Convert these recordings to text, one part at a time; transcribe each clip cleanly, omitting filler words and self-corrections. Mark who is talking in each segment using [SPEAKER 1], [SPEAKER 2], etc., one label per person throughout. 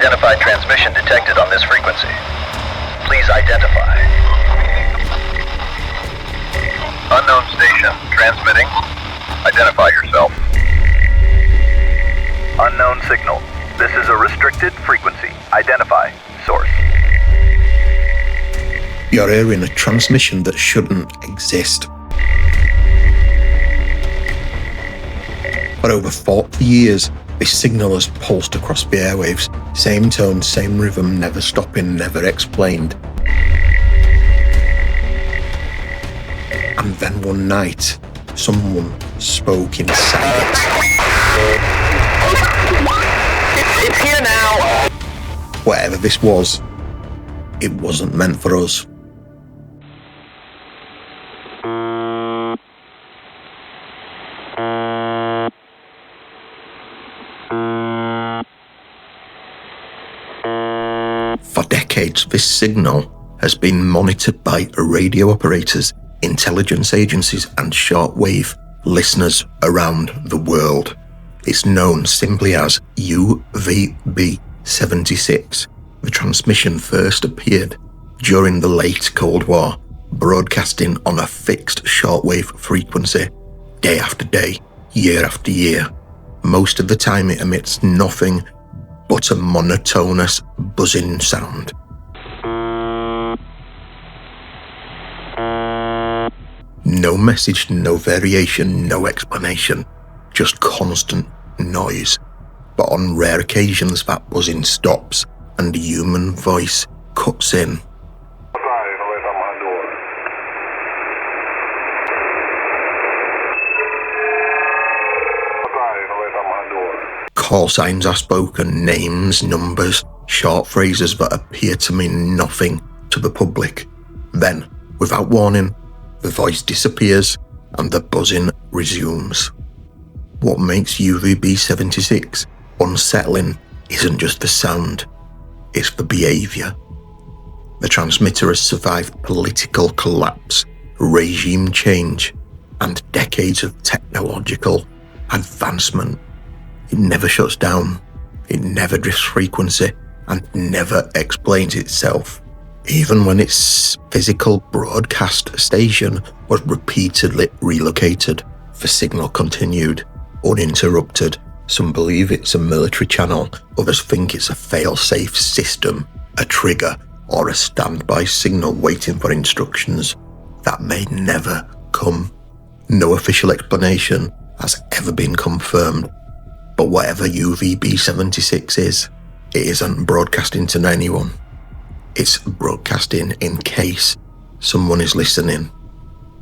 [SPEAKER 1] Unidentified transmission detected on this frequency. Please identify. Unknown station, transmitting. Identify yourself. Unknown signal. This is a restricted frequency. Identify. Source.
[SPEAKER 2] You're hearing a transmission that shouldn't exist. For over 40 years, this signal has pulsed across the airwaves. Same tone, same rhythm, never stopping, never explained. And then one night, someone spoke inside it.
[SPEAKER 1] It's here now!
[SPEAKER 2] Whatever this was, it wasn't meant for us. For decades, this signal has been monitored by radio operators, intelligence agencies, and shortwave listeners around the world. It's known simply as UVB-76. The transmission first appeared during the late Cold War, broadcasting on a fixed shortwave frequency, day after day, year after year. Most of the time it emits nothing but a monotonous buzzing sound. No message, no variation, no explanation, just constant noise. But on rare occasions that buzzing stops and a human voice cuts in. Call signs are spoken, names, numbers, short phrases that appear to mean nothing to the public. Then, without warning, the voice disappears and the buzzing resumes. What makes UVB-76 unsettling isn't just the sound, it's the behaviour. The transmitter has survived political collapse, regime change, and decades of technological advancement. It never shuts down, it never drifts frequency, and never explains itself. Even when its physical broadcast station was repeatedly relocated, the signal continued, uninterrupted. Some believe it's a military channel, others think it's a fail-safe system, a trigger, or a standby signal waiting for instructions that may never come. No official explanation has ever been confirmed. But whatever UVB-76 is, it isn't broadcasting to anyone. It's broadcasting in case someone is listening.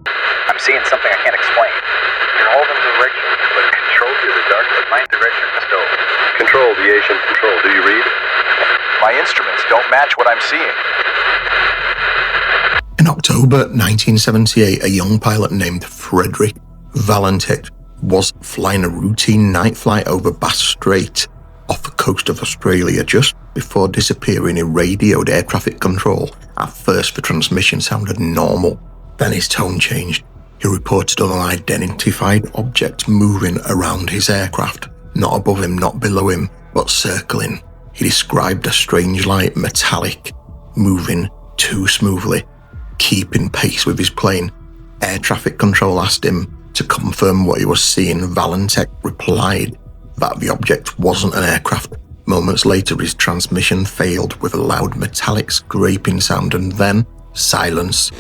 [SPEAKER 1] I'm seeing something I can't explain. You're holding the direction, but control through the dark, but my direction is still...
[SPEAKER 3] Control, the Asian control. Do you read?
[SPEAKER 1] My instruments don't match what I'm seeing.
[SPEAKER 2] In October 1978, a young pilot named Frederick Valentich was flying a routine night flight over Bass Strait off the coast of Australia. Just before disappearing, he radioed air traffic control. At first, the transmission sounded normal. Then his tone changed. He reported an unidentified object moving around his aircraft, not above him, not below him, but circling. He described a strange light, metallic, moving too smoothly, keeping pace with his plane. Air traffic control asked him to confirm what he was seeing. Valentich replied that the object wasn't an aircraft. Moments later, his transmission failed with a loud metallic scraping sound, and then silence.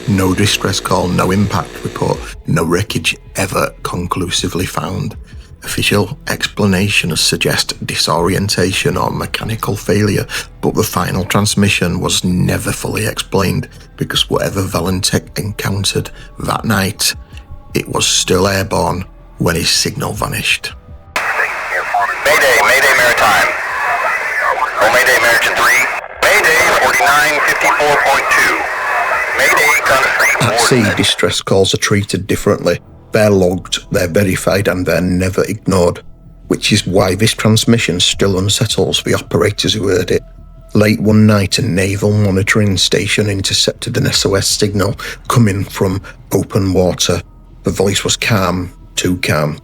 [SPEAKER 2] No distress call, no impact report, no wreckage ever conclusively found. Official explanations suggest disorientation or mechanical failure, but the final transmission was never fully explained because whatever Valentich encountered that night, it was still airborne when his signal vanished.
[SPEAKER 1] Mayday, Mayday Maritime. Oh, Mayday American 3. Mayday 4954.2. Mayday Gunnery.
[SPEAKER 2] At sea, distress calls are treated differently. They're logged, they're verified, and they're never ignored, which is why this transmission still unsettles the operators who heard it. Late one night, a naval monitoring station intercepted an SOS signal coming from open water. The voice was calm, too calm.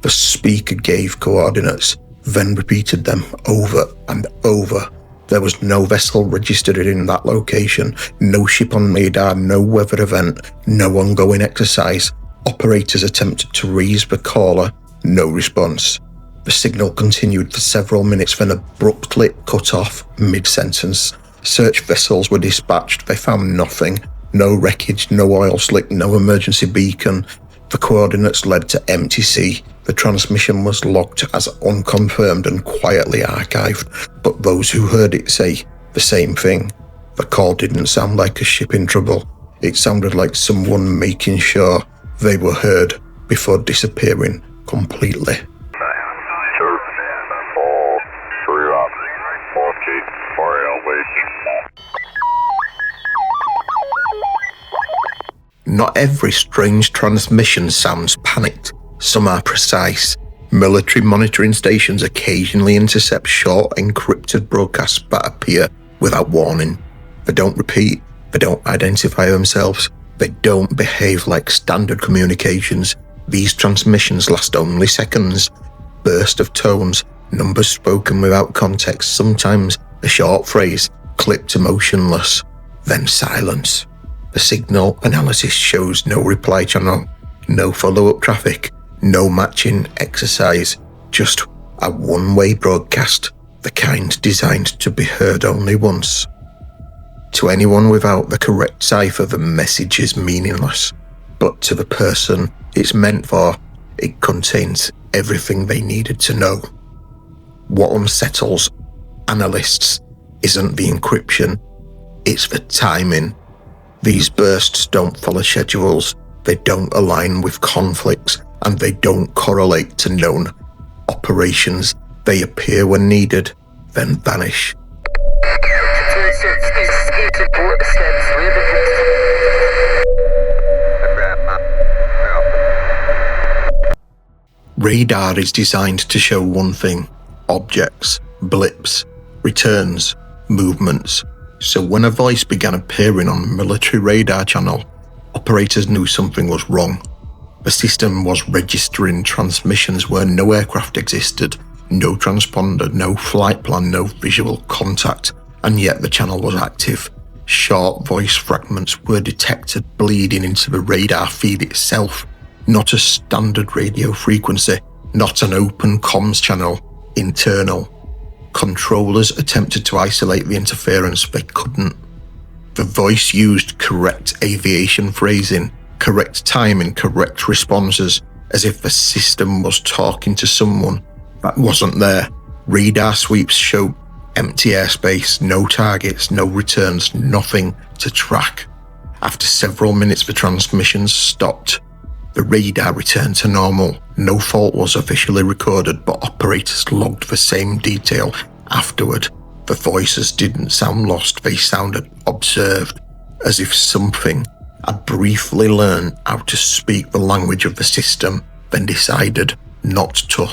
[SPEAKER 2] The speaker gave coordinates then repeated them over and over. There was no vessel registered in that location, no ship on radar, no weather event, no ongoing exercise. Operators attempted to raise the caller, no response. The signal continued for several minutes, then abruptly cut off mid-sentence. Search vessels were dispatched, they found nothing. No wreckage, no oil slick, no emergency beacon. The coordinates led to empty sea. The transmission was logged as unconfirmed and quietly archived, but those who heard it say the same thing. The call didn't sound like a ship in trouble. It sounded like someone making sure they were heard before disappearing completely. Not every strange transmission sounds panicked. Some are precise. Military monitoring stations occasionally intercept short, encrypted broadcasts that appear without warning. They don't repeat. They don't identify themselves. They don't behave like standard communications. These transmissions last only seconds. Burst of tones, numbers spoken without context, sometimes a short phrase, clipped to motionless, then silence. The signal analysis shows no reply channel, no follow-up traffic, no matching exercise, just a one-way broadcast, the kind designed to be heard only once. To anyone without the correct cipher, the message is meaningless, but to the person it's meant for, it contains everything they needed to know. What unsettles analysts isn't the encryption, it's the timing. These bursts don't follow schedules, they don't align with conflicts, and they don't correlate to known operations. They appear when needed, then vanish. Radar is designed to show one thing: objects, blips, returns, movements. So when a voice began appearing on a military radar channel, operators knew something was wrong. The system was registering transmissions where no aircraft existed, no transponder, no flight plan, no visual contact, and yet the channel was active. Short voice fragments were detected bleeding into the radar feed itself. Not a standard radio frequency, not an open comms channel, internal. Controllers attempted to isolate the interference, they couldn't. The voice used correct aviation phrasing, correct timing, correct responses, as if the system was talking to someone that wasn't there. Radar sweeps show empty airspace, no targets, no returns, nothing to track. After several minutes, the transmissions stopped. The radar returned to normal. No fault was officially recorded, but operators logged the same detail afterward. The voices didn't sound lost, they sounded observed, as if something had briefly learned how to speak the language of the system, then decided not to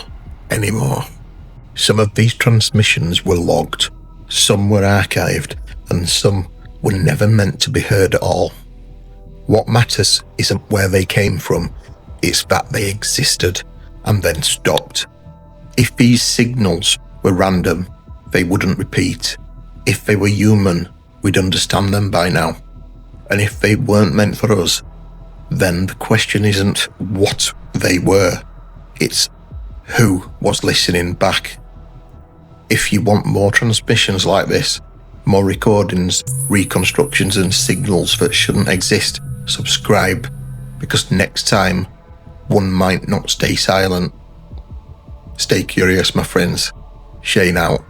[SPEAKER 2] anymore. Some of these transmissions were logged, some were archived, and some were never meant to be heard at all. What matters isn't where they came from, it's that they existed and then stopped. If these signals were random, they wouldn't repeat. If they were human, we'd understand them by now. And if they weren't meant for us, then the question isn't what they were, it's who was listening back. If you want more transmissions like this, more recordings, reconstructions and signals that shouldn't exist, subscribe, because next time, one might not stay silent. Stay curious, my friends. Shane out.